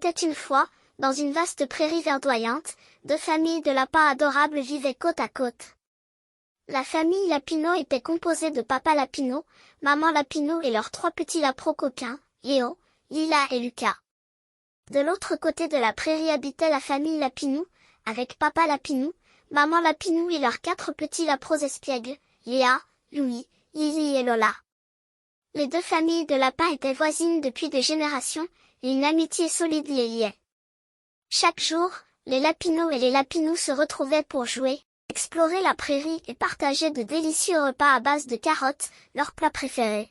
était une fois, dans une vaste prairie verdoyante, deux familles de lapins adorables vivaient côte à côte. La famille Lapino était composée de papa Lapino, maman Lapino et leurs trois petits lapins coquins, Léo, Lila et Lucas. De l'autre côté de la prairie habitait la famille Lapinou, avec papa Lapinou, maman Lapinou et leurs quatre petits lapins espiègles, Léa, Louis, Lily et Lola. Les deux familles de lapins étaient voisines depuis des générations, et une amitié solide les liait. Chaque jour, les Lapinos et les Lapinous se retrouvaient pour jouer, explorer la prairie et partager de délicieux repas à base de carottes, leur plat préféré.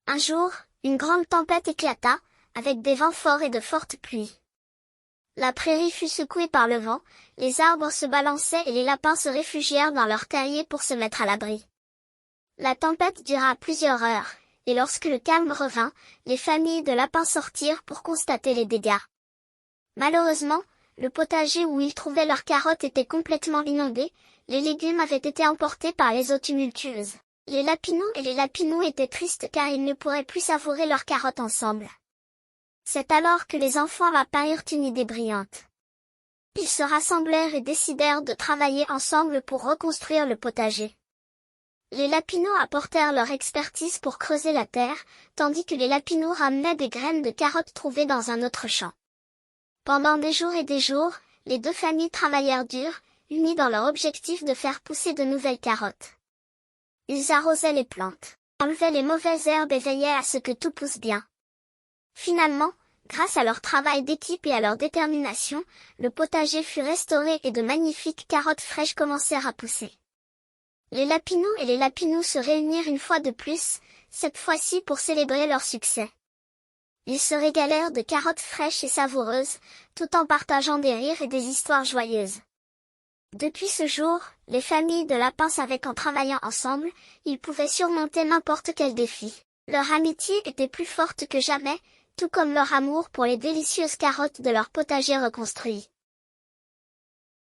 Un jour, une grande tempête éclata, avec des vents forts et de fortes pluies. La prairie fut secouée par le vent, les arbres se balançaient et les lapins se réfugièrent dans leurs terriers pour se mettre à l'abri. La tempête dura plusieurs heures, et lorsque le calme revint, les familles de lapins sortirent pour constater les dégâts. Malheureusement, le potager où ils trouvaient leurs carottes était complètement inondé, les légumes avaient été emportés par les eaux tumultueuses. Les Lapinous et les Lapinous étaient tristes car ils ne pourraient plus savourer leurs carottes ensemble. C'est alors que les enfants lapins eurent une idée brillante. Ils se rassemblèrent et décidèrent de travailler ensemble pour reconstruire le potager. Les Lapinous apportèrent leur expertise pour creuser la terre, tandis que les Lapinous ramenaient des graines de carottes trouvées dans un autre champ. Pendant des jours et des jours, les deux familles travaillèrent dur, unies dans leur objectif de faire pousser de nouvelles carottes. Ils arrosaient les plantes, enlevaient les mauvaises herbes et veillaient à ce que tout pousse bien. Finalement, grâce à leur travail d'équipe et à leur détermination, le potager fut restauré et de magnifiques carottes fraîches commencèrent à pousser. Les Lapinous et les Lapinous se réunirent une fois de plus, cette fois-ci pour célébrer leur succès. Ils se régalèrent de carottes fraîches et savoureuses, tout en partageant des rires et des histoires joyeuses. Depuis ce jour, les familles de lapins savaient qu'en travaillant ensemble, ils pouvaient surmonter n'importe quel défi. Leur amitié était plus forte que jamais, tout comme leur amour pour les délicieuses carottes de leur potager reconstruit.